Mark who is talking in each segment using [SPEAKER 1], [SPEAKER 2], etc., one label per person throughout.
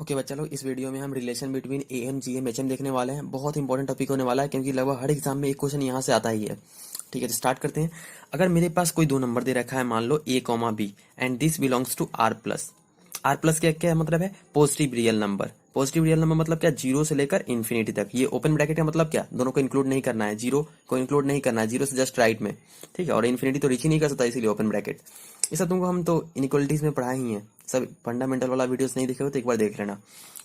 [SPEAKER 1] Okay बच्चा लोग, इस वीडियो में हम relation between A M G M H M देखने वाले हैं। बहुत इंपॉर्टेंट टॉपिक होने वाला है क्योंकि लगभग हर एग्जाम में एक क्वेश्चन यहाँ से आता ही है। ठीक है, तो स्टार्ट करते हैं। अगर मेरे पास कोई दो नंबर दे रखा है, मान लो A comma B, and this belongs to R plus. R plus क्या क्या मतलब है? Positive real number. Positive real number मतलब क्या? जीरो से लेकर इन्फिनिटी तक। ये ओपन ब्रैकेट का मतलब क्या? दोनों को इंक्लूड नहीं करना है, जीरो को इंक्लूड नहीं करना है, जीरो से जस्ट राइट में। ठीक है, और इन्फिनिटी तो रीच ही नहीं कर सकता, इसीलिए ओपन ब्रैकेट। ये सब तुमको हम तो इनइक्वालिटीज में पढ़ा ही है। सब फंडामेंटल वाला वीडियोस नहीं देखे हो तो एक बार देख लेना।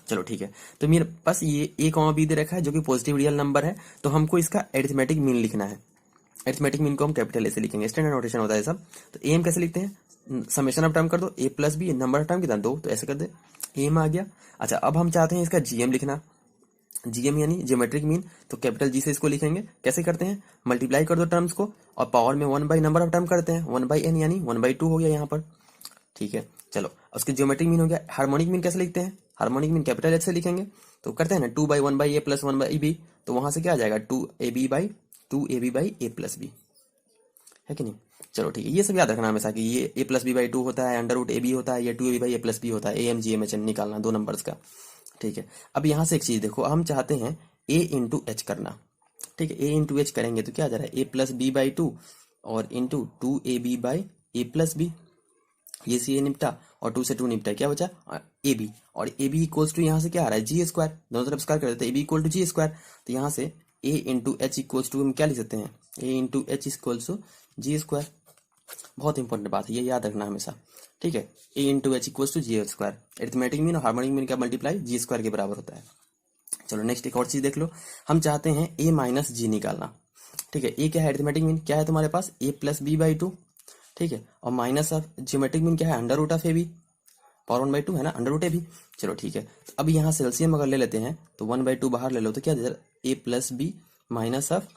[SPEAKER 1] चलो ठीक है, तो मेरे पास ये ए कॉमा बी दे रखा है जो कि पॉजिटिव रियल नंबर है, तो हमको इसका एरिथमेटिक मीन लिखना है। एरिथमेटिक मीन को हम कैपिटल ए से लिखेंगे, स्टैंडर्ड नोटेशन होता है सब। तो एम कैसे लिखते हैं? समेशन ऑफ टर्म कर दो, A plus B, number of term कितना? दो, तो ऐसे कर दे, एम आ गया। अच्छा, अब हम चाहते हैं इसका जीएम लिखना। जीएम यानी ज्योमेट्रिक मीन, तो कैपिटल जी से इसको लिखेंगे। कैसे करते हैं? मल्टीप्लाई कर दो टर्म्स को और पावर में one by number of term करते हैं, वन बाई एन यानी वन बाई टू हो गया यहाँ पर। ठीक है, चलो उसके ज्योमेट्रिक मीन हो गया। हार्मोनिक मीन कैसे लिखते हैं? हार्मोनिक मीन कैपिटल एच से लिखेंगे। तो करते हैं ना, two by one by A plus one by B, तो वहां से क्या आ जाएगा? Two A B by A plus B, है कि नहीं? चलो ठीक है, ये सब याद रखना हमेशा कि ये A plus B by two होता है, अंडर रूट ए बी होता है, या two A B by A plus B होता है। A M G M H N निकालना दो नंबर्स का। ठीक है, अब यहाँ से एक चीज देखो, हम चाहते हैं ए इंटू एच करना। ठीक है, ए इंटू एच करेंगे तो क्या आ जा रहा है? A plus B by two और into two A B by A plus B. ये सी ए निपटा और टू से टू निपटा, क्या बचा? A B. और ए बी इक्वल्स टू यहाँ से क्या आ रहा है? G square. दोनों तरफ स्क्वायर कर देते हैं, A B equal to G square. तो यहाँ से A into H equals to हम क्या लिख सकते हैं? A into H equals to G square. बहुत इंपॉर्टेंट बात है, ये याद रखना हमेशा। ठीक है, A into H equals to G square. Arithmetic mean और हार्मोनिक मीन का मल्टीप्लाई जी स्क्वायर के बराबर होता है। चलो नेक्स्ट एक और चीज देख लो, हम चाहते हैं ए माइनस जी निकालना। ठीक है, ए क्या है? एरिथमेटिक मीन क्या है तुम्हारे पास? A plus B by two. ठीक है, और माइनस ऑफ ज्योमेट्रिक मीन क्या है? Under root of A B, power one by two है ना, अंडर रूट ए बी। चलो ठीक है, तो अब यहाँ से एलसीएम अगर ले लेते हैं तो वन बाई टू बाहर ले लो तो क्या दे? A plus B minus of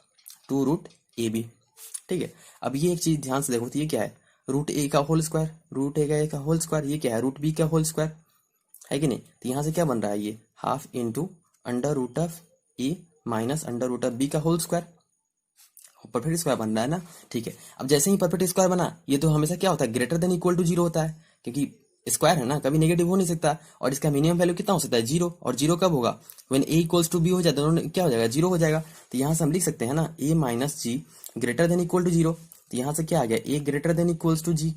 [SPEAKER 1] two root A B. ठीक है, अब ये एक चीज ध्यान से देखो, तो ये क्या है? रूट ए का होल स्क्वायर, रूट ए का होल स्क्वायर। ये क्या है? रूट बी का होल स्क्वायर, है कि नहीं? तो यहाँ से क्या बन रहा है? ये half into under root of A minus under root of B का होल स्क्वायर। परफेक्ट स्क्वायर बन रहा है ना। ठीक है, अब जैसे ही परफेक्ट स्क्वायर बना, ये तो हमेशा क्या होता है? Greater than equal to zero होता है, क्योंकि स्क्वायर है ना, कभी नेगेटिव हो नहीं सकता। और इसका मिनिमम वैल्यू कितना हो सकता है? जीरो। और जीरो कब होगा? When A equals to B हो जाए, दोनों क्या हो जाएगा? जीरो हो जाएगा। तो यहाँ से हम लिख सकते हैं ना, A minus G greater than equal to zero. तो यहाँ से क्या आ गया? A greater than equals to G,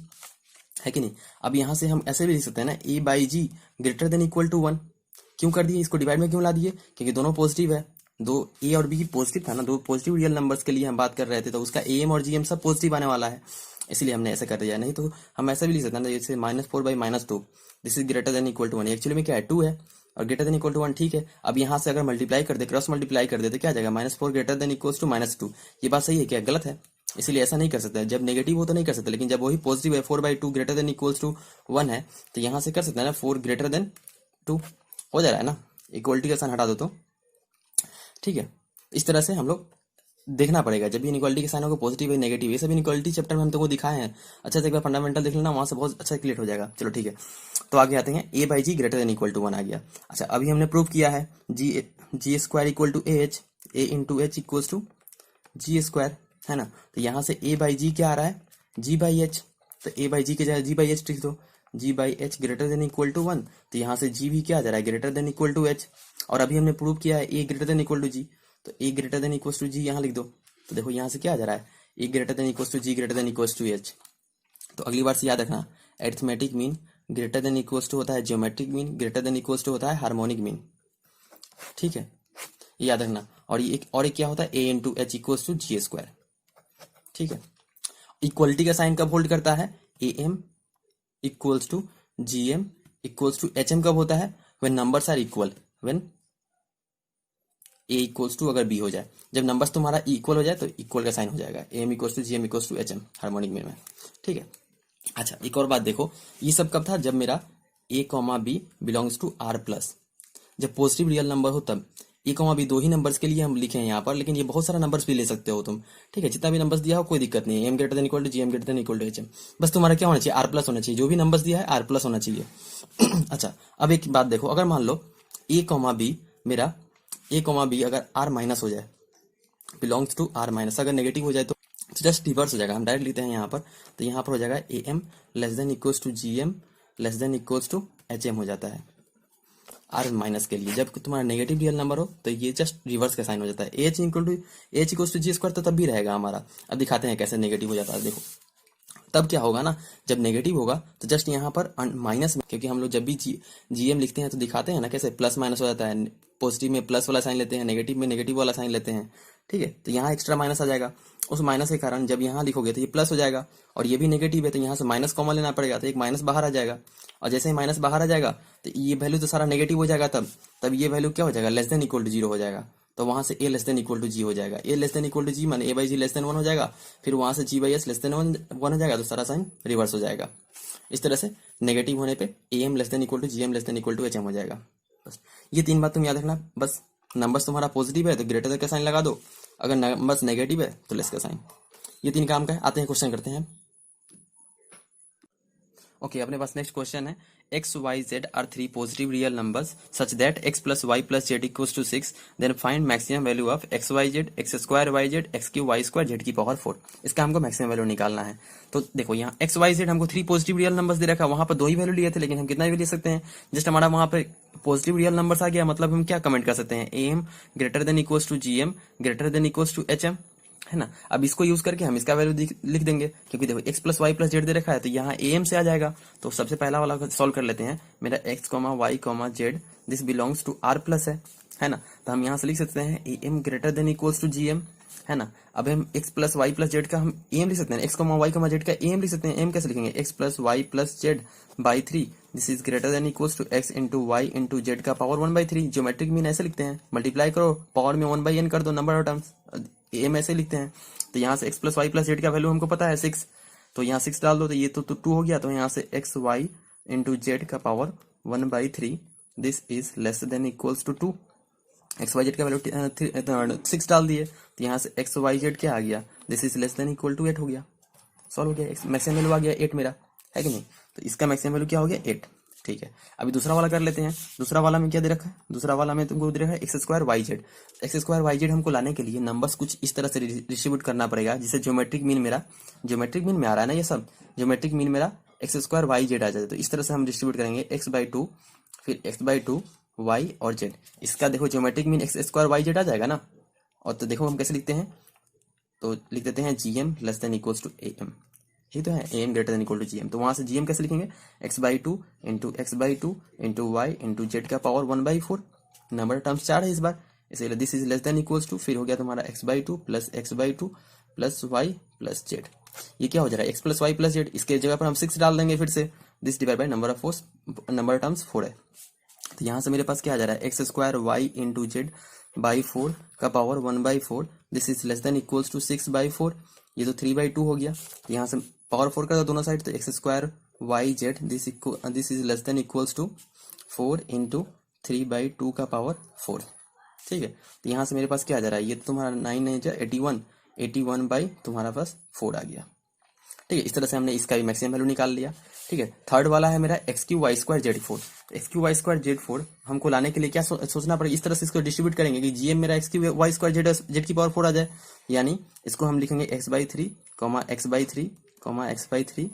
[SPEAKER 1] है कि नहीं? अब यहाँ से हम ऐसे भी लिख सकते हैं ना, A by G greater than equal to one. क्यों कर दिए इसको? डिवाइड में क्यों ला दिए? क्योंकि दोनों पॉजिटिव है। दो ए और बी पॉजिटिव था ना, दो पॉजिटिव रियल नंबर्स के लिए हम बात कर रहे थे, तो उसका ए एम और जी एम सब पॉजिटिव आने वाला है, इसलिए हमने ऐसा कर दिया। नहीं तो हम ऐसा भी लिख सकते हैं ना, जैसे minus four by minus two, this is greater than equal to one. Actually में क्या है? टू है और greater than equal to one. ठीक है, अब यहाँ से अगर मल्टीप्लाई कर दे, क्रॉस मल्टीप्लाई कर दे, तो क्या आ जाएगा? Minus four greater than equal to minus two. ये बात सही है क्या? गलत है, इसीलिए ऐसा नहीं कर सकते। जब नेगेटिव हो तो नहीं कर सकते, लेकिन जब वही पॉजिटिव है, four by two greater than equals to one है, तो यहाँ से कर सकते हैं ना, फोर ग्रेटर देन टू हो जा रहा है ना। इक्वलिटी का साइन हटा दो तो ठीक है। इस तरह से हम लोग देखना पड़ेगा, जब भी इनइक्वालिटी के साइन होगा, पॉजिटिव है नेगेटिव, ये सब इनइक्वालिटी चैप्टर में हम तुमको दिखाए हैं। अच्छा से एक बार फंडामेंटल देख लेना, वहां से बहुत अच्छा क्लियर हो जाएगा। चलो ठीक है, तो आगे आते हैं, A by G greater than equal to one आ गया। अच्छा, अभी हमने प्रूव किया है G square equal to H, A into H equal to G square, है ना। तो यहाँ से ए बाई जी क्या आ रहा है? जी बाई एच। तो ए बाई जी के जगह जी बाई एच लिख दो, G by H greater than equal to one. तो यहाँ से जी भी क्या आ जा रहा है? Greater than equal to H. और अभी हमने प्रूव किया है A greater than equal to G, तो A greater than equal to G यहाँ लिख दो। तो देखो यहाँ से क्या आ जा रहा है? A greater than equal to G greater than equal to H. तो अगली बार से याद रखना, arithmetic mean greater than equal to होता है geometric mean, greater than equal to होता है हार्मोनिक मीन। ठीक है, ये याद रखना। और ये एक क्या होता है? A into H equal to G square. ठीक है, इक्वलिटी का साइन कब होल्ड करता है? A M equals to G M equals to H M कब होता है? When numbers are equal, when A equals to अगर बी हो जाए, जब नंबर्स तुम्हारा इक्वल हो जाए तो इक्वल का साइन हो जाएगा, A M equals to G M equals to H M harmonic में। ठीक है, अच्छा एक और बात देखो, ये सब कब था? जब मेरा A comma B belongs to R plus, जब पॉजिटिव रियल नंबर हो तब। ए कॉमा बी दो ही नंबर्स के लिए हम लिखे हैं यहाँ पर, लेकिन ये बहुत सारा नंबर्स भी ले सकते हो तुम। ठीक है, जितना भी नंबर्स दिया हो कोई दिक्कत नहीं है, M greater than equal to G M greater than equal to H M. बस तुम्हारा क्या होना चाहिए? आर प्लस होना चाहिए, जो भी नंबर्स दिया है आर प्लस होना चाहिए। अच्छा, अब एक बात देखो, अगर मान लो ए कॉमा बी मेरा, ए कॉमा बी अगर आर माइनस हो जाए, बिलोंग्स टू आर माइनस, अगर नेगेटिव हो जाए तो जस्ट रिवर्स हो जाएगा। हम डायरेक्ट लिखते हैं यहाँ पर, तो यहाँ पर हो जाएगा A M less than equals to G M less than equals to H M हो जाता है। आर माइनस के लिए, जब तुम्हारा नेगेटिव रियल नंबर हो तो ये जस्ट रिवर्स का साइन हो जाता है, H equal to G square, तो तब भी रहेगा हमारा। अब दिखाते हैं कैसे नेगेटिव हो जाता है। देखो तब क्या होगा ना, जब नेगेटिव होगा तो जस्ट यहाँ पर माइनस में, क्योंकि हम लोग जब भी जीएम लिखते हैं तो दिखाते हैं ना कैसे प्लस माइनस हो जाता है, पॉजिटिव में प्लस वाला साइन लेते हैं, नेगेटिव में नेगेटिव वाला साइन लेते हैं। ठीक है, तो यहाँ एक्स्ट्रा माइनस आ जाएगा, उस माइनस के कारण जब यहाँ लिखोगे तो ये प्लस हो जाएगा, और ये भी नेगेटिव है तो यहाँ से माइनस कॉमन लेना पड़ेगा, तो एक माइनस बाहर आ जाएगा, और जैसे ही माइनस बाहर आ जाएगा तो ये वैल्यू तो सारा नेगेटिव हो जाएगा, तब ये वैल्यू क्या हो जाएगा, less than equal to zero हो जाएगा। तो वहां से A less than equal to G हो जाएगा, A less than equal to G माने A by G less than one हो जाएगा, फिर वहां से G by S less than one हो जाएगा, तो सारा साइन रिवर्स हो जाएगा। इस तरह से नेगेटिव होने पे A M less than equal to G M less than equal to H M हो जाएगा। बस ये तीन बात तुम याद रखना। बस नंबर्स तुम्हारा पॉजिटिव है तो ग्रेटर देन का साइन लगा दो, अगर नंबर्स नेगेटिव है तो लेस का साइन। ये तीन काम का है। आते हैं क्वेश्चन करते हैं। ओके, अपने पास नेक्स्ट क्वेश्चन है, X Y Z are three positive real numbers such that X plus Y plus Z equals to 6, then find maximum value of X Y Z x square Y Z X Q Y square Z की power 4। इसका हमको maximum value निकालना है। तो देखो यहाँ x Y z हमको three positive real numbers they रखा है, वहां पर दो ही वैल्यू लिए थे, लेकिन हम कितना भी ले सकते हैं, जस्ट हमारा वहां पर पॉजिटिव रियल नंबर्स आ गया, मतलब हम क्या कमेंट कर सकते हैं, A M greater than equals to G M greater than equals to H M, है ना। अब इसको यूज करके हम इसका वैल्यू लिख देंगे, क्योंकि देखो X plus Y plus Z दे रखा है तो यहाँ ए एम से आ जाएगा। तो सबसे पहला वाला सॉल्व कर लेते हैं, मेरा X comma Y comma Z this belongs to R plus है ना। तो हम यहाँ से लिख सकते हैं A M greater than equals to G M, है ना। अब हम X plus Y plus Z का हम ए एम लिख सकते हैं, X comma Y comma Z का ए एम लिख सकते हैं। एम कैसे लिखेंगे, X plus Y plus Z by 3 this is greater than equals to x into y into z का पावर 1/3। ज्योमेट्रिक मीन ऐसे लिखते हैं, मल्टीप्लाई करो पावर में 1/n कर दो नंबर ऑफ टर्म्स, एम ऐसे लिखते हैं। तो यहाँ से x plus Y plus Z का वैल्यू हमको पता है 6, तो यहाँ 6 डाल दो, तो ये तो 2 हो गया, तो यहाँ से एक्स वाई इंटू जेड का power 1/3 this is less than equals to 2। X Y z का वैल्यू 6 डाल दिए, तो यहाँ से एक्स वाई जेड क्या आ गया, this is less than equal to 8 हो गया। सॉल्व हो गया, मैक्सिमम वैल्यू आ गया 8 मेरा, है कि नहीं। तो इसका मैक्सिमम वैल्यू क्या हो गया 8। ठीक है, अभी दूसरा वाला कर लेते हैं। दूसरा वाला में क्या दे रखा है, दूसरा वाला में तुमको दे रखा है x square Y Z. X square Y z हमको लाने के लिए नंबर्स कुछ इस तरह से डिस्ट्रीब्यूट करना पड़ेगा, जिससे ज्योमेट्रिक मीन में आ रहा है ना, ये सब ज्योमेट्रिक मीन मेरा एक्स स्क्वायर वाई जेड आ जाए। तो इस तरह से हम डिस्ट्रीब्यूट करेंगे x/2 फिर x/2 वाई और जेड। इसका देखो geometric mean X square Y Z आ जाएगा ना। और तो देखो हम कैसे लिखते हैं, तो लिख देते हैं G M less than equals to A M, यही तो है, A M greater than equal to G M. तो वहां से जी एम कैसे लिखेंगे, x/2 into x/2 into y into z का पावर 1/4। नंबर टर्म्स 4 है इस बार, इसलिए this is less than equals to, फिर हो गया तुम्हारा x/2 plus x/2 plus Y plus z. ये क्या हो जा रहा है, x plus Y plus z, इसके जगह पर हम 6 डाल देंगे फिर से, this divide by number terms 4 है। तो यहाँ से मेरे पास क्या आ जा रहा है, x square y into z by 4 का power 1/4 this is less than equals to 6/4। ये तो 3/2 हो गया, यहाँ से पावर 4 कर दो दोनों साइड, तो x square Y z this is less than equals to 4 into 3/2 का पावर 4। ठीक है, तो यहाँ से मेरे पास क्या आ जा रहा है, ये तो तुम्हारा 9 है जो 81 बाई तुम्हारा पास 4 आ गया। ठीक है, इस तरह से हमने इसका भी मैक्सिमम वैल्यू निकाल लिया। ठीक है, थर्ड वाला है मेरा x Q Y square z 4। X Q Y square z 4 हमको लाने के लिए क्या सोचना पड़ेगा, इस तरह से इसको डिस्ट्रीब्यूट करेंगे कि जीएम मेरा x Q Y square Z की पावर 4 आ जाए। यानी इसको हम लिखेंगे x/3 x/3 x/3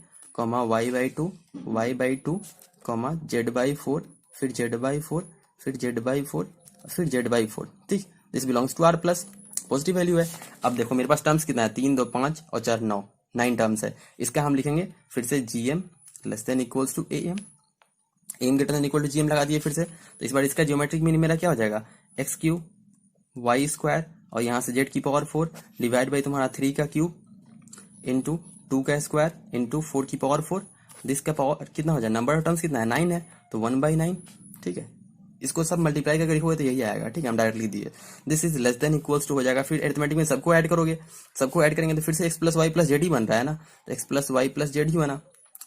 [SPEAKER 1] y/2 y/2 z/4 फिर z/4 फिर z/4 फिर z/4। ठीक, this belongs to R plus, positive value है। अब देखो मेरे पास टर्म्स कितना है, 3 2 5 और 4 9 टर्म्स है। इसका हम लिखेंगे फिर से GM less than equals to A M greater than equal to GM लगा दिए फिर से। तो इस बार इसका ज्योमेट्रिक मीन मेरा क्या हो जाएगा, एक्स क्यू वाई स्क्वायर और यहाँ से जेड की पावर 4 डिवाइड बाई तुम्हारा 3 का क्यूब इंटू 2 का स्क्वायर इंटू 4 की पावर 4। दिस का पावर कितना हो जाए, नंबर ऑफ टर्म्स कितना है 9 है, तो 1/9। ठीक है, इसको सब मल्टीप्लाई करके लिखोगे तो यही आएगा। ठीक है, हम डायरेक्ट लिख दिए, this is less than equals to हो जाएगा। फिर अरिथमेटिक में सबको ऐड करोगे, सबको ऐड करेंगे तो फिर से x plus Y plus Z ही बन रहा है ना, तो X plus Y plus Z ही बना,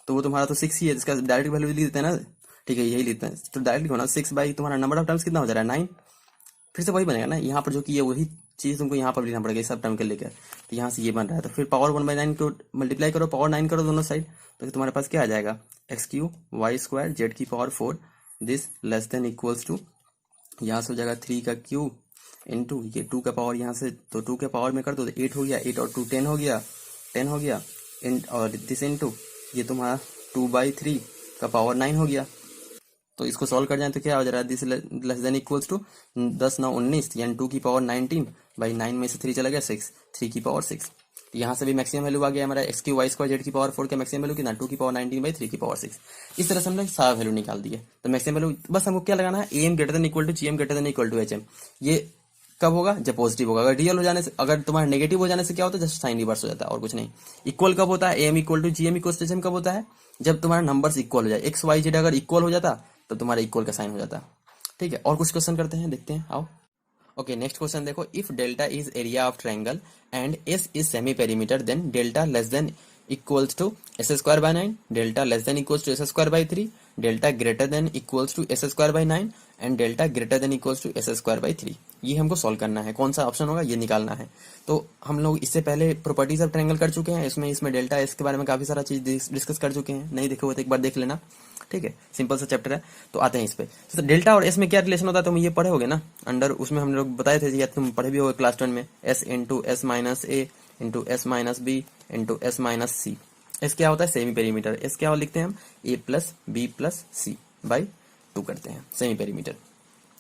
[SPEAKER 1] तो वो तुम्हारा तो 6 ही है, इसका डायरेक्ट वैल्यू लिख देते हैं ना। ठीक है, यही लिखते हैं, तो डायरेक्ट होना 6 बाई तुम्हारा नंबर ऑफ टर्म्स कितना हो जा रहा है 9, फिर से वही बनेगा ना। यहाँ पर जो कि ये वही चीज तुमको यहाँ पर लिखना पड़ेगा सब टर्म के लेकर, तो यहाँ से ये बन रहा है, तो फिर पावर 1/9 को मल्टीप्लाई करो, पावर 9 करो दोनों साइड, तो तुम्हारे पास क्या आ जाएगा, x Q Y square Z की power 4 this less than equals to, यहाँ से हो जाएगा 3 का क्यूब इंटू ये 2 का पावर यहाँ से, तो 2 के पावर में कर दो तो 8 हो गया, 8 और 2 10 हो गया, 10 हो गया और दिस इंटू ये तुम्हारा 2/3 का पावर 9 हो गया। तो इसको सॉल्व कर जाए तो क्या हो जा रहा है, this less than equals to 10 9 19 यानी 2 की पावर 19 बाई 9 में से 3 चला गया 6, 3 की पावर 6। यहाँ से भी मैक्सिमम वैल्यू आ गया हमारा एक्स की वाई स्क्वायर जेड की पावर 4 का मैक्सिमम वैल्यू कितना 2 की पावर 19 बाई 3 की पावर 6। इस तरह से हमने सारा वैल्यू निकाल दिया। तो मैक्सिमम वैल्यू बस हमको क्या लगाना है, A M greater than equal to G M greater than equal to H M. ये कब होगा, जब पॉजिटिव होगा। अगर रियल हो जाने से, अगर तुम्हारा नेगेटिव हो जाने से क्या होता है, जस्ट साइन रिवर्स हो जाता है और कुछ नहीं। इक्वल कब होता है, A M equal to G M equal to H M कब होता है, जब तुम्हारा नंबर्स इक्वल हो जाए, एक्स वाई जेड अगर इक्वल हो जाता तो तुम्हारा इक्वल का साइन हो जाता। ठीक है, और कुछ क्वेश्चन करते हैं, देखते हैं आओ। ओके, नेक्स्ट क्वेश्चन देखो, if delta is area of triangle and s is semi perimeter then delta less than equals to s square by 9, delta less than equals to s square by 3, delta greater than equals to s square by 9 and delta greater than equals to s square by 3। ये हमको solve करना है, कौन सा option होगा ये निकालना है। तो हम लोग इससे पहले प्रॉपर्टीज ऑफ ट्रायंगल कर चुके हैं, इसमें डेल्टा एस के बारे में काफी सारा चीज डिस्कस कर चुके हैं, नहीं देखे हो तो एक बार देख लेना। ठीक है, सिंपल सा चैप्टर है। तो आते हैं इस पे। तो डेल्टा और एस में क्या रिलेशन होता है, तुम ये पढ़े होगे ना अंडर, उसमें हम लोग बताए थे, या तुम पढ़े भी होगे क्लास 10 में, S into S minus A into S minus B into S minus C. S क्या होता है, सेमी पेरीमीटर। एस क्या लिखते हैं हम, A plus B plus C by 2 करते हैं, सेमी पेरीमीटर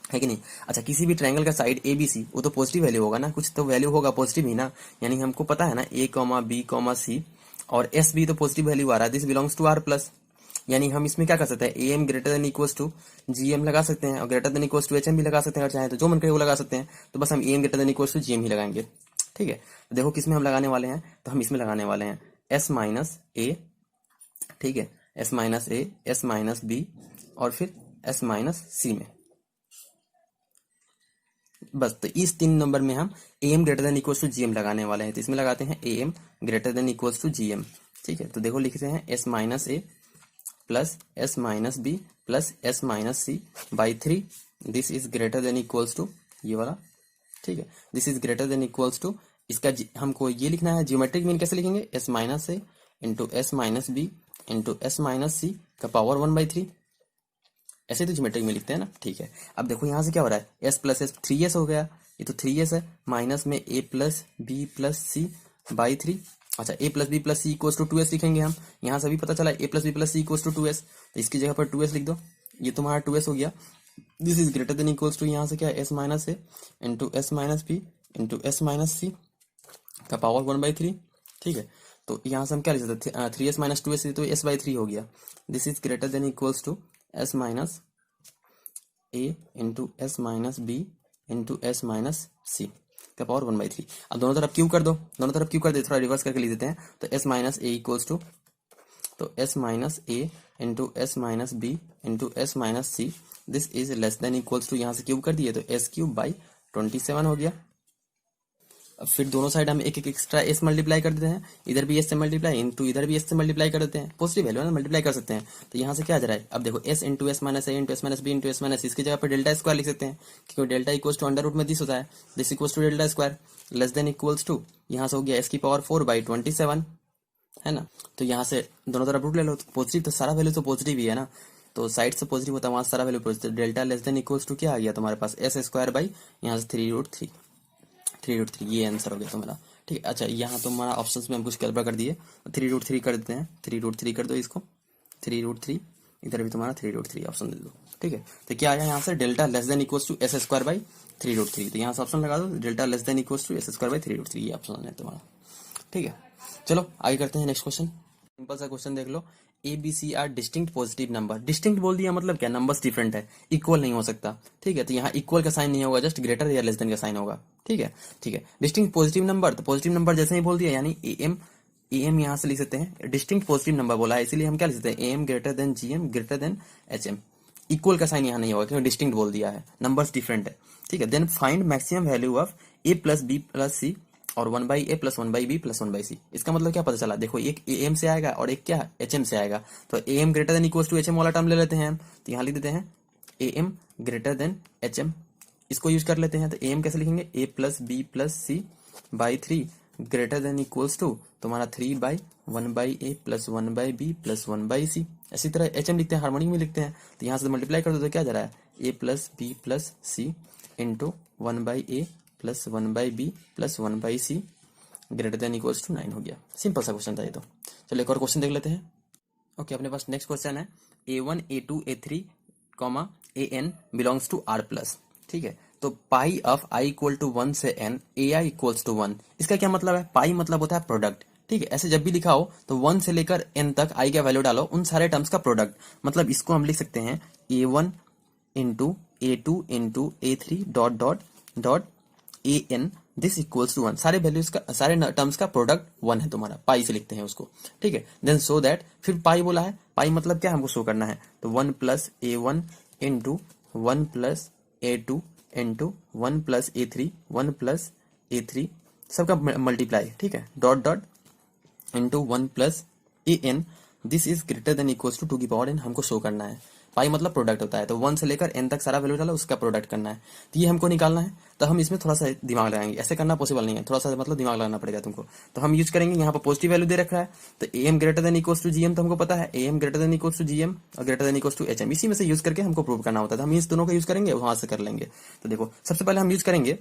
[SPEAKER 1] है कि नहीं। अच्छा, किसी भी ट्रायंगल का साइड ए बी सी, वो तो पॉजिटिव वैल्यू होगा ना, कुछ तो वैल्यू होगा पॉजिटिव ही ना। यानी हमको पता है ना a comma b comma c और एस बी तो पॉजिटिव वैल्यू आ रहा है, this belongs to R plus. यानी हम इसमें क्या कर सकते हैं, A M greater than equals to G M लगा सकते हैं और greater than equals to H M भी लगा सकते हैं, अगर चाहे तो जो मन करे वो लगा सकते हैं। तो बस हम A M greater than equals to G M ही लगाएंगे। ठीक है, तो देखो किसमें हम लगाने वाले हैं, तो हम इसमें लगाने वाले हैं एस माइनस ए। ठीक है, एस माइनस ए, एस माइनस बी और फिर एस माइनस सी में। बस, तो इस 3 नंबर में हम A M greater than equals to G M लगाने वाले हैं। तो इसमें लगाते हैं A M greater than equals to G M. ठीक है, तो देखो लिखते हैं s minus a plus s minus b plus s minus c by 3, this is greater than equals to ये वाला। ठीक है, this is greater than equals to, इसका हमको ये लिखना है जियोमेट्रिक मीन कैसे लिखेंगे, S minus A into S minus B into S minus C का पावर 1/3, ऐसे तो ज्योमेट्रिक में लिखते हैं ना। ठीक है, अब देखो यहाँ से क्या हो रहा है, एस प्लस एस 3s हो गया, ये तो 3s है, माइनस में A plus B plus C by 3। अच्छा, A plus B plus C equals to 2s लिखेंगे हम, यहाँ से भी पता चला A plus B plus C equals to 2s, तो इसकी जगह पर 2s लिख दो, ये तुम्हारा 2s हो गया। This is greater than equals to, यहाँ से क्या S minus A into S minus B into S minus C का पावर 1/3। ठीक है, तो यहाँ से हम क्या लिख सकते हैं, 3s माइनस 2s तो s/3 हो गया। This is greater than equals to S minus A into S minus B into S minus C का पावर 1/3। अब दोनों तरफ क्यू कर दो, दोनों तरफ क्यू कर दे, थोड़ा रिवर्स करके लिख देते हैं। तो S minus A equals to, तो S minus A into S minus B into S minus C, this is less than equals to, यहाँ से क्यूब कर दिए तो एस क्यूब बाई 27 हो गया। अब फिर दोनों साइड हम एक एक एक्स्ट्रा एस मल्टीप्लाई कर देते हैं, इधर भी एस से मल्टीप्लाई इंटू इधर भी एस से मल्टीप्लाई कर देते हैं, पॉजिटिव वैल्यू है ना, मल्टीप्लाई कर सकते हैं। तो यहाँ से क्या आ जा रहा है, अब देखो S into S minus A into S minus B into S minus, इसकी जगह पर डेल्टा स्क्वायर लिख सकते हैं, क्योंकि delta equals to under root में दिस होता है, this equals to delta square less than equals to, यहाँ से हो गया एस की पावर 4/27 है ना। तो यहाँ से दोनों तरफ रूट ले लो, पॉजिटिव तो सारा वैल्यू तो पॉजिटिव ही है ना, तो साइड से पॉजिटिव होता है वहां सारा value positive. Delta less than equals to क्या आ गया तुम्हारे पास, एस स्क्वायर बाई यहाँ से 3√3, ये आंसर हो गया तुम्हारा। ठीक है, अच्छा यहाँ तुम्हारा ऑप्शंस में हम कुछ गड़बड़ कर दिए, 3√3 कर देते हैं, 3√3 कर दो इसको, 3√3 इधर भी तुम्हारा 3√3 ऑप्शन दे दो। ठीक है, तो क्या आया यहाँ से, delta less than equals to s square by 3√3, तो यहाँ से ऑप्शन लगा दो, delta less than equals to s square by 3√3, ये ऑप्शन है तुम्हारा। ठीक है, चलो आगे करते हैं नेक्स्ट क्वेश्चन। सिंपल सा क्वेश्चन देख लो, A B C are distinct positive number. Distinct बोल दिया मतलब क्या, नंबर्स डिफरेंट है, इक्वल नहीं हो सकता। ठीक है, तो यहाँ इक्वल का साइन नहीं होगा, जस्ट ग्रेटर या लेस देन का साइन होगा। ठीक है, ठीक है, डिस्टिंक्ट पॉजिटिव नंबर, तो पॉजिटिव नंबर जैसे ही बोल दिया यानी ए एम यहाँ से लिख सकते हैं, डिस्टिंक्ट पॉजिटिव नंबर बोला है इसीलिए हम क्या लिख सकते हैं, A M greater than G M greater than H M. Equal का साइन यहाँ नहीं होगा क्योंकि डिस्टिंक्ट बोल दिया है, नंबर्स डिफरेंट है। ठीक है, then find maximum value of A plus B plus सी और 1/a plus 1/b plus 1/c। इसका मतलब क्या पता चला, देखो एक ए एम से आएगा और एक क्या एच एम से आएगा, तो A M greater than equals to H M वाला टर्म ले लेते हैं हम, तो यहाँ लिख देते हैं A M greater than H M, इसको यूज कर लेते हैं। तो ए एम कैसे लिखेंगे, A plus B plus C by 3 greater than equals to तुम्हारा 3/1/a plus 1/b plus 1/c। इसी तरह एच एम लिखते हैं, हार्मोनिक में लिखते हैं, तो यहाँ से मल्टीप्लाई कर दो तो क्या जा रहा है, A plus B plus C into 1/a plus 1/b plus 1/c greater than equals to 9 हो गया। सिंपल सा क्वेश्चन था ये तो। चलो एक और क्वेश्चन देख लेते हैं। ओके, अपने पास नेक्स्ट क्वेश्चन है, A1 A2 A3 comma a n belongs to R plus. ठीक है, तो pi of i equal to 1 से n a i equals to 1, इसका क्या मतलब है? पाई मतलब होता है प्रोडक्ट। ठीक है, ऐसे जब भी लिखा हो तो 1 से लेकर n तक आई का वैल्यू डालो, उन सारे टर्म्स का प्रोडक्ट। मतलब इसको हम लिख सकते हैं a1 into a2 into a3 dot dot dot a n this equals to 1। सारे वैल्यूज का, सारे टर्म्स का प्रोडक्ट 1 है तुम्हारा, पाई से लिखते हैं उसको। ठीक है, देन सो दैट, फिर पाई बोला है, पाई मतलब क्या हमको शो करना है, तो 1 plus a1 into 1 plus a2 into 1 plus a3 1 plus a3 सबका मल्टीप्लाई। ठीक है, dot dot into 1 plus a n this is greater than equals to 2 की पावर n हमको शो करना है। पाई मतलब प्रोडक्ट होता है, तो 1 से लेकर n तक सारा वैल्यू डाला, उसका प्रोडक्ट करना है, तो ये हमको निकालना है। तो हम इसमें थोड़ा सा दिमाग लगाएंगे, ऐसे करना पॉसिबल नहीं है, थोड़ा सा मतलब दिमाग लगाना पड़ेगा तुमको। तो हम यूज करेंगे, यहाँ पर पॉजिटिव वैल्यू दे रखा है, तो A M greater than equals to G M, तो हमको पता है A M greater than equals to G M और greater than equals to H M, इसी में से यूज करके हमको प्रूव करना होता है। तो हम इस दोनों का यूज करेंगे, वहां से कर लेंगे। तो देखो, सबसे पहले हम यूज करेंगे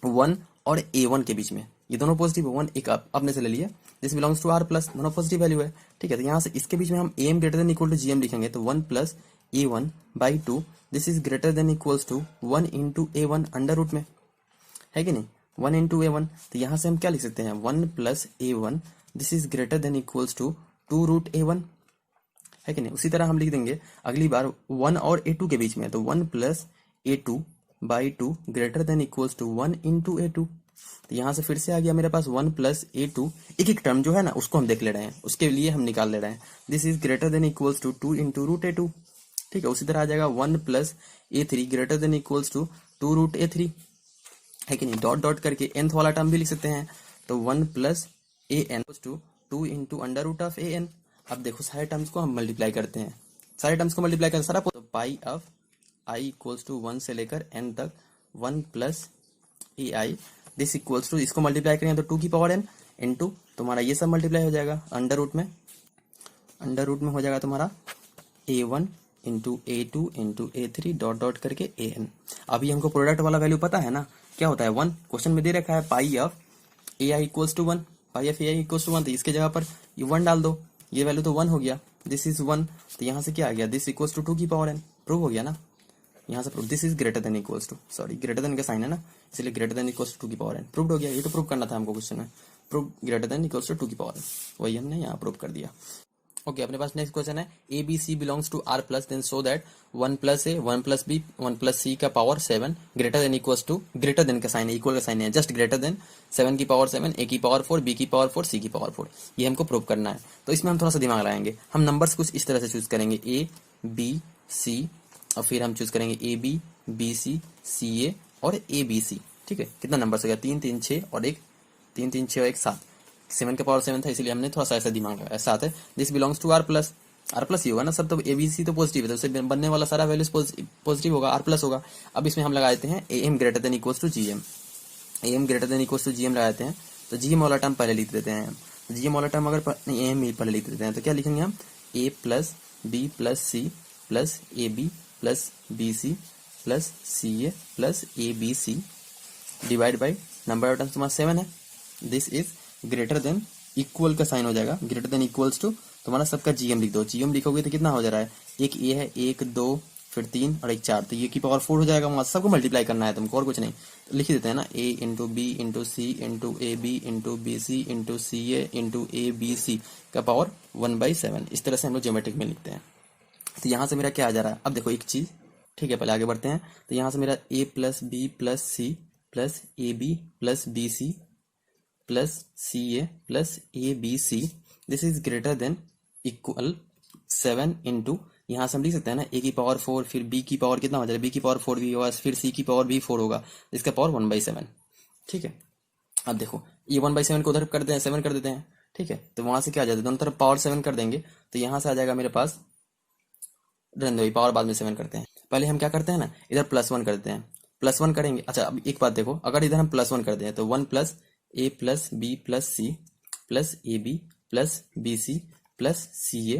[SPEAKER 1] 1 और a1 के बीच में, ये दोनों पॉजिटिव, 1 एक अपने से ले लिया, this belongs to R plus, दोनों पॉजिटिव वैल्यू है। ठीक है, तो यहाँ से इसके बीच में हम A M greater than equal to G M लिखेंगे, तो 1 plus a1 by 2 this is greater than equals to 1 into a1 under root में, है कि नहीं, 1 इंटू a1। तो यहाँ से हम क्या लिख सकते हैं, 1 plus a1 this is greater than equals to 2 root a1, है कि नहीं। उसी तरह हम लिख देंगे अगली बार 1 और a2 के बीच में, तो 1 plus a2 by 2 greater than equals to 1 into a2। तो यहाँ से फिर से आ गया मेरे पास 1 प्लस a2, एक एक टर्म जो है ना उसको हम देख ले रहे हैं, उसके लिए हम निकाल ले रहे हैं, this is greater than equals to 2 into root a2। ठीक है, उसी तरह आ जाएगा 1 plus a3 greater than equals to 2 root a3, है कि नहीं। डॉट डॉट करके nth वाला टर्म भी लिख सकते हैं, तो 1 plus a n to 2 into under root of a n। अब देखो सारे टर्म्स को हम मल्टीप्लाई करते हैं, सारे टर्म्स को मल्टीप्लाई करते हैं, सारा तो pi of i equals to 1 से लेकर n तक 1 plus a i this equals to, इसको मल्टीप्लाई करेंगे तो 2 की पावर n इंटू तुम्हारा ये सब मल्टीप्लाई हो जाएगा अंडर रूट में हो जाएगा तुम्हारा a1 into a2 into a3 dot dot करके an। अभी हमको प्रोडक्ट वाला वैल्यू पता है ना, क्या होता है 1, क्वेश्चन में दे रखा है pi of a i equals to 1, pi of a i equals to 1, तो इसके जगह पर ये 1 डाल दो, ये वैल्यू तो 1 हो गया, दिस इज 1, तो यहाँ से क्या आ गया, दिस इक्वल्स टू 2 की पावर n, प्रूव हो गया ना। यहाँ से prove, this is greater than equals to, sorry greater than का साइन है ना, इसलिए ग्रेटर देन इक्वल्स टू 2 की पावर n प्रूव हो गया। ये तो प्रूव करना था हमको क्वेश्चन में, prove greater than equals to 2 की पावर n, वही हमने यहाँ प्रूव कर दिया। ओके, अपने पास नेक्स्ट क्वेश्चन है, A B C belongs to R plus, then so that 1 plus A 1 plus B 1 plus C का power 7 greater than equals to, greater than का साइन है, इक्वल का साइन है, जस्ट ग्रेटर देन 7 की power 7 A की power 4 B की power 4 C की power 4, ये हमको प्रूव करना है। तो इसमें हम थोड़ा सा दिमाग लगाएंगे, हम नंबर्स कुछ इस तरह से चूज करेंगे ए बी सी, और फिर हम चूज करेंगे ए बी बी सी सी ए और ए बी सी। ठीक है, कितना नंबर हो गया, 3 3 6 और एक 3 3 6 और एक 7, 7 का पावर 7 था, इसलिए हमने थोड़ा सा ऐसा दिमाग लगाया। 7 है, this belongs to R plus, R plus ही होगा ना सब, तो ए बी सी तो पॉजिटिव है, तो उससे बनने वाला सारा वैल्यूज पॉजिटिव होगा, आर प्लस होगा। अब इसमें हम लगा देते हैं A M greater than equals to G M, A M greater than equals to G M लगा देते हैं, तो जी एम वाला टर्म पहले लिख देते हैं, जी एम वाला टर्म अगर नहीं ए एम पहले लिख देते हैं, तो क्या लिखेंगे हम, A plus B plus C plus A B plus B C plus C A plus A B C divide by number of terms तुम्हारा 7 है, this is greater than, equal का साइन हो जाएगा, ग्रेटर देन इक्वल्स टू तुम्हारा सबका GM लिख दो, GM लिखोगे तो कितना हो जा रहा है, एक ए है, एक 2 फिर 3 और एक 4, तो ये की पावर 4 हो जाएगा, वहां सबको मल्टीप्लाई करना है तुमको और कुछ नहीं, तो लिख देते हैं ना, A into B into C into A B into B C into C A into A B C का पावर 1/7, इस तरह से हम लोग ज्योमेट्रिक में लिखते हैं। तो यहाँ से मेरा क्या आ जा रहा है, अब देखो एक चीज, ठीक है पहले आगे बढ़ते हैं, तो यहाँ से मेरा A plus B plus C plus A B plus B C plus C A plus A B C this is greater than equal 7 into, यहाँ से हम लिख सकते हैं ना ए की पावर 4, फिर बी की पावर कितना हो जाएगा, बी की पावर 4 भी होगा, फिर सी की पावर भी 4 होगा, इसका पावर 1/7। ठीक है, अब देखो ये 1/7 को उधर कर देते हैं, 7 कर देते हैं। ठीक है, तो वहां से क्या आ जाता है, दोनों तरफ पावर 7 कर देंगे, तो यहाँ से आ जाएगा मेरे पास, पावर बाद में 7 करते हैं, पहले हम क्या करते हैं ना, इधर +1 करते हैं, +1 करेंगे। अच्छा अब एक बात देखो, अगर इधर हम +1 करते हैं तो 1 plus a plus B plus C plus A B plus B C plus C A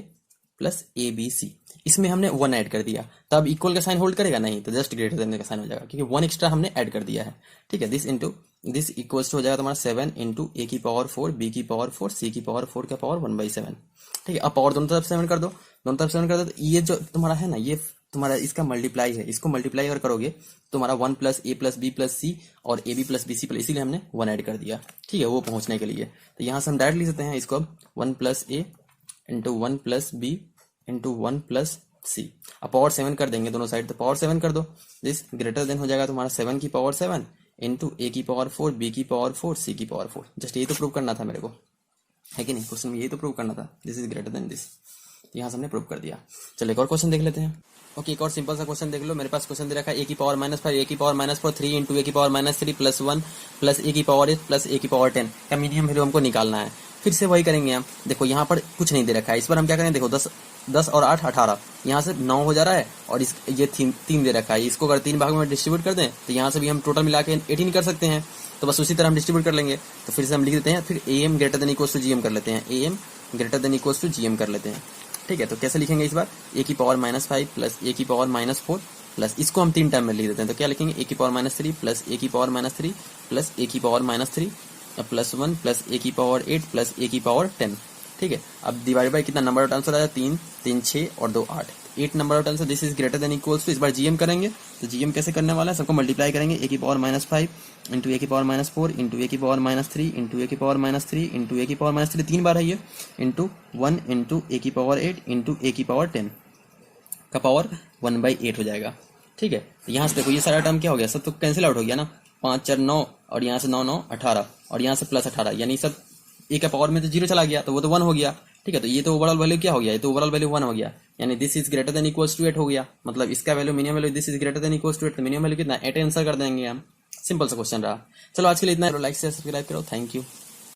[SPEAKER 1] plus A B c, इसमें हमने 1 ऐड कर दिया, तब इक्वल का साइन होल्ड करेगा नहीं, तो जस्ट ग्रेटर देन का साइन हो जाएगा, क्योंकि 1 एक्स्ट्रा हमने ऐड कर दिया है। ठीक है, this into this equals to हो जाएगा तुम्हारा 7 इंटू ए की पावर 4 बी की पावर 4 सी की पावर 4 का पावर 1/7। ठीक है, अब पावर दोनों तरफ 7 कर दो, दोनों तरफ 7 कर दो, तो ये जो तुम्हारा है ना, ये तुम्हारा इसका मल्टीप्लाई है, इसको मल्टीप्लाई अगर करोगे तो तुम्हारा 1 plus a plus B plus सी और A B plus B C plus, इसीलिए हमने 1 ऐड कर दिया, ठीक है, वो पहुंचने के लिए। तो यहाँ से हम डायरेक्ट लिख सकते हैं इसको अब 1 plus A into 1 plus B into 1 plus C. अब पावर 7 कर देंगे दोनों साइड, तो पावर 7 कर दो, दिस ग्रेटर देन हो जाएगा तुम्हारा 7 की पावर 7 इंटू ए की पावर 4 बी की पावर 4 सी की पावर 4। जस्ट यही तो प्रूव करना था मेरे को, है कि नहीं, क्वेश्चन में यही तो प्रूव करना था, this is greater then this. यहाँ से हमने प्रूव कर दिया। चलो एक और क्वेश्चन देख लेते हैं। ओके, एक और सिंपल सा क्वेश्चन देख लो। मेरे पास क्वेश्चन दे रखा है ए की पावर -5 ए की पावर -4 3 इंटू ए की पावर -3 प्लस 1 प्लस ए की पावर 8 प्लस ए की पावर 10 का मिनिमम वैल्यू हमको निकालना है। फिर से वही करेंगे हम। देखो यहाँ पर कुछ नहीं दे रखा है, इस पर हम क्या करें, देखो 10 और 8 18, यहाँ से 9 हो जा रहा है और ये 3 दे रखा है। इसको अगर 3 भागों में डिस्ट्रीब्यूट कर दें तो यहाँ से भी हम टोटल मिला के 18 कर सकते हैं। तो बस उसी तरह हम डिस्ट्रीब्यूट कर लेंगे। तो फिर से हम लिख देते हैं, फिर A M greater than equal to G M कर लेते हैं, A M greater than equal to G M कर लेते हैं, ठीक है। तो कैसे लिखेंगे इस बार, ए की पावर -5 प्लस ए की पावर -4 प्लस, इसको हम 3 टाइम में लिख देते हैं। तो क्या लिखेंगे, ए की पावर -3 प्लस ए की पावर -3 प्लस ए की पावर -3 प्लस 1 प्लस ए की पावर 8 प्लस ए की पावर 10, ठीक है। अब डिवाइड बाय कितना नंबर ऑफ टर्म्स हो रहा है, 3 3 6 और 2 8, 8 number of terms. This is greater than equals to, इस बार जीएम करेंगे। तो जीएम कैसे करने वाला है, सबको मल्टीप्लाई करेंगे, ए की पावर -5 इंटू ए की पावर -4 इंटू ए की पावर -3 इंटू ए की पावर -3 इंटू ए की पावर -3 3 बार है ये, इंटू 1 इंटू ए की पावर 8 इंटू ए की पावर 10 का पावर 1/8 हो जाएगा, ठीक है। तो यहाँ से देखो ये सारा टर्म क्या हो गया, सब तो कैंसिल आउट हो गया ना, 5 4 9 और यहाँ से 9 9 18 और यहाँ से प्लस 18, यानी सब ए का पावर में तो 0 चला गया, तो वो तो 1 हो गया, ठीक है। तो ये तो ओवरऑल वैल्यू क्या हो गया, ये तो ओवरऑल वैल्यू 1 हो गया, यानी this is greater than equals to 8 हो गया। मतलब इसका value minimum value, this is greater than equals to 8, तो मिनिमम वैल्यू कितना 8 आंसर कर देंगे हम। सिंपल सा क्वेश्चन रहा। चलो आज के लिए इतना, लाइक शेयर सब्सक्राइब करो, थैंक यू।